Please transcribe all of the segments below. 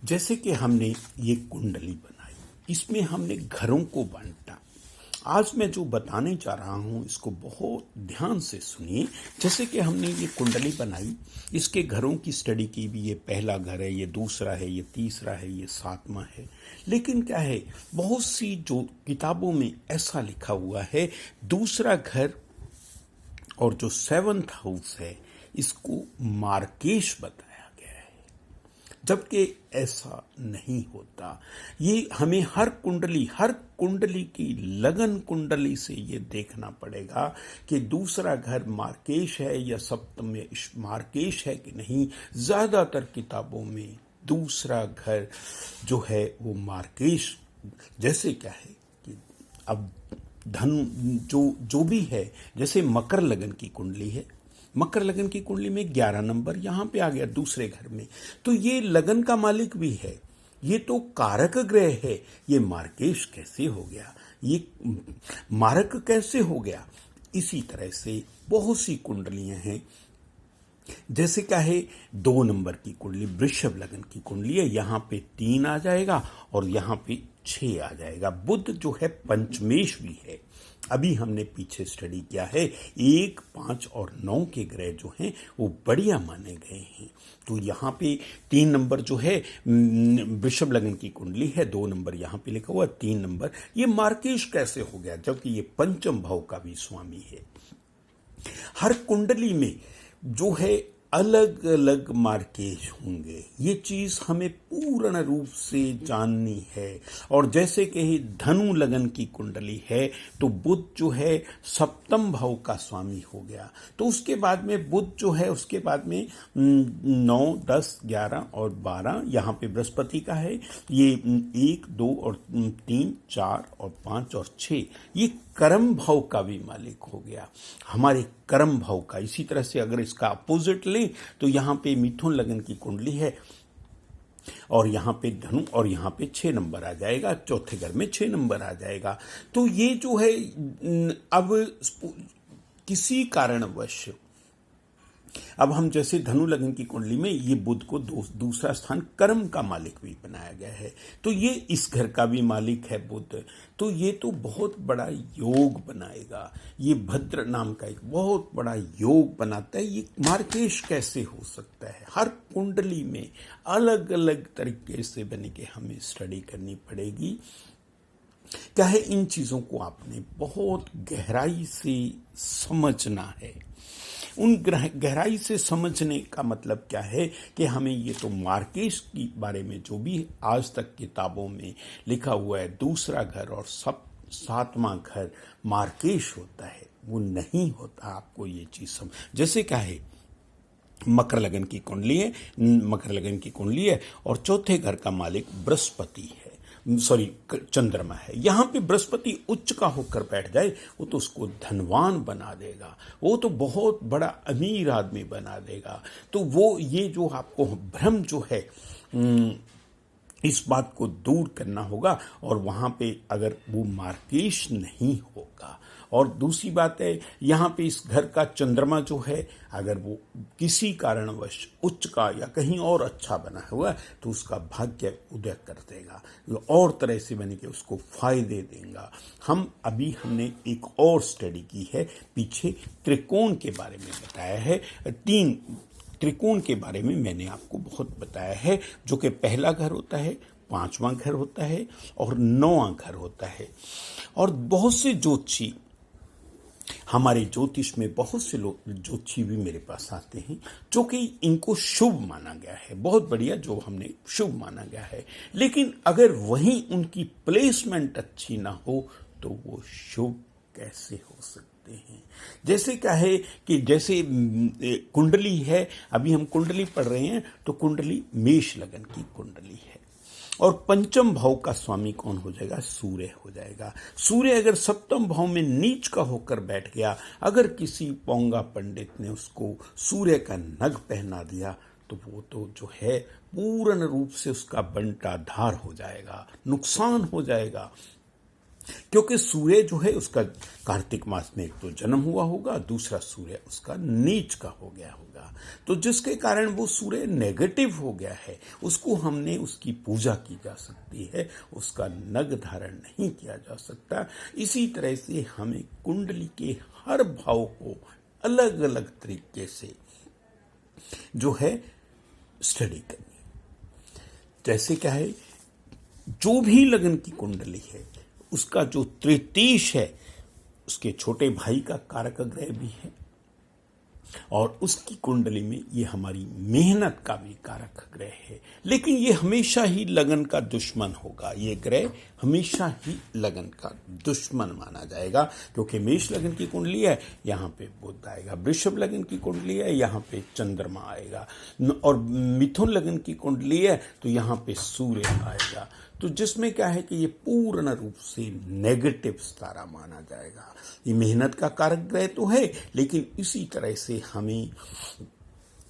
जैसे कि हमने ये कुंडली बनाई, इसमें हमने घरों को बांटा। आज मैं जो बताने जा रहा हूँ इसको बहुत ध्यान से सुनिए। जैसे कि हमने ये कुंडली बनाई, इसके घरों की स्टडी की भी, ये पहला घर है, ये दूसरा है, ये तीसरा है, ये सातवां है। लेकिन क्या है, बहुत सी जो किताबों में ऐसा लिखा हुआ है, दूसरा घर और जो 7th हाउस है इसको मार्केश बताया, जबकि ऐसा नहीं होता। ये हमें हर कुंडली की लगन कुंडली से ये देखना पड़ेगा कि दूसरा घर मार्केश है या सप्तम में मार्केश है कि नहीं। ज्यादातर किताबों में दूसरा घर जो है वो मार्केश। जैसे क्या है कि अब धन जो भी है, जैसे मकर लगन की कुंडली है, मकर लगन की कुंडली में 11 नंबर यहां पे आ गया दूसरे घर में, तो ये लगन का मालिक भी है, ये तो कारक ग्रह है। ये मार्केश कैसे हो गया, ये मारक कैसे हो गया। इसी तरह से बहुत सी कुंडलियां हैं। जैसे क्या है, 2 नंबर की कुंडली वृषभ लगन की कुंडली है, यहां पे 3 आ जाएगा और यहां पे 6 आ जाएगा। बुध जो है पंचमेश भी है। अभी हमने पीछे स्टडी किया है, 1, 5 और 9 के ग्रह जो हैं वो बढ़िया माने गए हैं। तो यहाँ पे 3 नंबर जो है वृषभ लगन की कुंडली है, 2 नंबर यहाँ पे लिखा हुआ, 3 नंबर ये मार्केश कैसे हो गया, जबकि ये पंचम भाव का भी स्वामी है। हर कुंडली में जो है अलग अलग मार्केश होंगे, ये चीज हमें पूर्ण रूप से जाननी है। और जैसे कि धनु लगन की कुंडली है तो बुध जो है सप्तम भाव का स्वामी हो गया, तो उसके बाद में बुध जो है, उसके बाद में 9, 10, 11 और 12 यहाँ पे बृहस्पति का है। ये 1, 2 और 3, 4 और 5 और 6 ये कर्म भाव का भी मालिक हो गया, हमारे कर्म भाव का। इसी तरह से अगर इसका अपोजिट लें तो यहाँ पे मिथुन लगन की कुंडली है और यहाँ पे धनु और यहाँ पे 6 नंबर आ जाएगा, चौथे घर में 6 नंबर आ जाएगा। तो ये जो है अब किसी कारणवश अब हम जैसे धनु लगन की कुंडली में ये बुध को दूसरा स्थान कर्म का मालिक भी बनाया गया है, तो ये इस घर का भी मालिक है बुध। तो ये तो बहुत बड़ा योग बनाएगा, ये भद्र नाम का एक बहुत बड़ा योग बनाता है। ये मार्केश कैसे हो सकता है, हर कुंडली में अलग अलग तरीके से बने के हमें स्टडी करनी पड़ेगी। क्या है, इन चीजों को आपने बहुत गहराई से समझना है। उन गहराई से समझने का मतलब क्या है कि हमें ये तो मार्केश के बारे में जो भी आज तक किताबों में लिखा हुआ है, दूसरा घर और 7वां घर मार्केश होता है, वो नहीं होता। आपको ये चीज समझ, जैसे क्या है, मकर लगन की कुंडली है, मकर लगन की कुंडली है और चौथे घर का मालिक बृहस्पति है, सॉरी चंद्रमा है। यहां पे बृहस्पति उच्च का होकर बैठ जाए वो तो उसको धनवान बना देगा, वो तो बहुत बड़ा अमीर आदमी बना देगा। तो वो ये जो आपको भ्रम जो है इस बात को दूर करना होगा। और वहां पे अगर वो मार्केश नहीं होगा, और दूसरी बात है यहाँ पे इस घर का चंद्रमा जो है अगर वो किसी कारणवश उच्च का या कहीं और अच्छा बना हुआ है तो उसका भाग्य उदय कर देगा, और तरह से बने के उसको फायदे देगा। हमने एक और स्टडी की है, पीछे त्रिकोण के बारे में बताया है। 3 त्रिकोण के बारे में मैंने आपको बहुत बताया है, जो कि पहला घर होता है, 5वां घर होता है और 9वां घर होता है। और बहुत से ज्योतिषी, हमारे ज्योतिष में बहुत से लोग ज्योतिषी भी मेरे पास आते हैं जो कि इनको शुभ माना गया है, बहुत बढ़िया, जो हमने शुभ माना गया है। लेकिन अगर वहीं उनकी प्लेसमेंट अच्छी ना हो तो वो शुभ कैसे हो सकते हैं। जैसे क्या है कि जैसे कुंडली है, अभी हम कुंडली पढ़ रहे हैं तो कुंडली मेष लगन की कुंडली है और पंचम भाव का स्वामी कौन हो जाएगा, सूर्य हो जाएगा। सूर्य अगर सप्तम भाव में नीच का होकर बैठ गया, अगर किसी पोंगा पंडित ने उसको सूर्य का नग पहना दिया तो वो तो जो है पूर्ण रूप से उसका बंटाधार हो जाएगा, नुकसान हो जाएगा। क्योंकि सूर्य जो है उसका कार्तिक मास में एक तो जन्म हुआ होगा, दूसरा सूर्य उसका नीच का हो गया होगा, तो जिसके कारण वो सूर्य नेगेटिव हो गया है। उसको हमने उसकी पूजा की जा सकती है, उसका नग धारण नहीं किया जा सकता। इसी तरह से हमें कुंडली के हर भाव को अलग अलग तरीके से जो है स्टडी करनी। जैसे क्या है, जो भी लगन की कुंडली है उसका जो तृतीश है उसके छोटे भाई का कारक ग्रह भी है, और उसकी कुंडली में ये हमारी मेहनत का भी कारक ग्रह है। लेकिन ये हमेशा ही लगन का दुश्मन होगा, ये ग्रह हमेशा ही लगन का दुश्मन माना जाएगा, क्योंकि मेष लगन की कुंडली है, यहाँ पे बुध आएगा। वृषभ लगन की कुंडली है, यहाँ पे चंद्रमा आएगा। और मिथुन लगन की कुंडली है तो यहाँ पे सूर्य आएगा। तो जिसमें क्या है कि ये पूर्ण रूप से नेगेटिव तारा माना जाएगा। ये मेहनत का कारक ग्रह तो है, लेकिन इसी तरह से हमें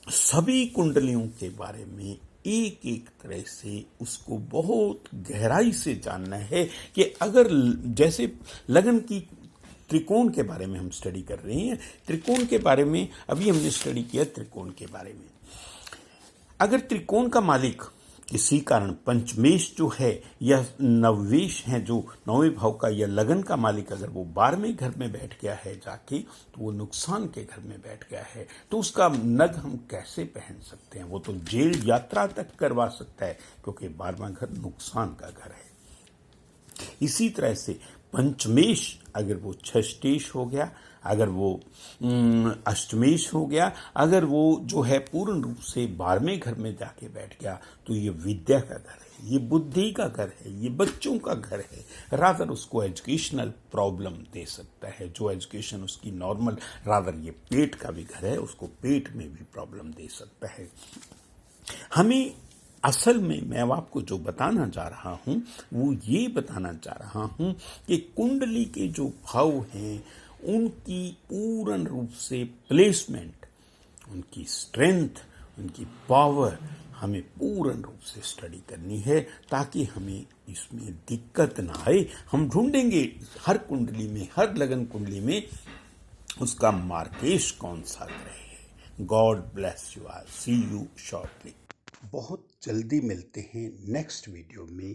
सभी कुंडलियों के बारे में एक एक तरह से उसको बहुत गहराई से जानना है कि अगर जैसे लगन की त्रिकोण के बारे में हम स्टडी कर रहे हैं, त्रिकोण के बारे में अभी हमने स्टडी किया त्रिकोण के बारे में। अगर त्रिकोण का मालिक किसी कारण पंचमेश जो है या नववेश है, जो नौवें भाव का या लगन का मालिक अगर वो 12वें घर में बैठ गया है जाके, तो वो नुकसान के घर में बैठ गया है, तो उसका नग हम कैसे पहन सकते हैं? वो तो जेल यात्रा तक करवा सकता है, क्योंकि 12वां घर नुकसान का घर है। इसी तरह से पंचमेश अगर वो छष्टेश हो गया, अगर वो अष्टमेश हो गया, अगर वो जो है पूर्ण रूप से 12वें घर में जाके बैठ गया, तो ये विद्या का घर है, ये बुद्धि का घर है, ये बच्चों का घर है। रादर उसको एजुकेशनल प्रॉब्लम दे सकता है, जो एजुकेशन उसकी नॉर्मल, रादर ये पेट का भी घर है, उसको पेट में भी प्रॉब्लम दे सकता है। हमें असल में मैं आपको जो बताना चाह रहा हूं वो ये बताना चाह रहा हूं कि कुंडली के जो भाव हैं उनकी पूर्ण रूप से प्लेसमेंट, उनकी स्ट्रेंथ, उनकी पावर हमें पूर्ण रूप से स्टडी करनी है, ताकि हमें इसमें दिक्कत ना आए। हम ढूंढेंगे हर कुंडली में, हर लगन कुंडली में उसका मार्केश कौन सा ग्रह है। God bless you all, see you shortly. बहुत जल्दी मिलते हैं नेक्स्ट वीडियो में।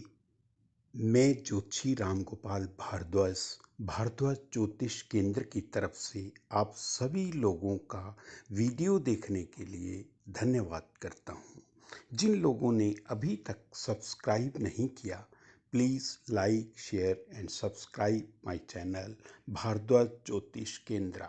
मैं ज्योतिषी राम गोपाल भारद्वाज ज्योतिष केंद्र की तरफ से आप सभी लोगों का वीडियो देखने के लिए धन्यवाद करता हूं। जिन लोगों ने अभी तक सब्सक्राइब नहीं किया, please like, share and subscribe my channel Bhardwaj Jyotish केंद्र।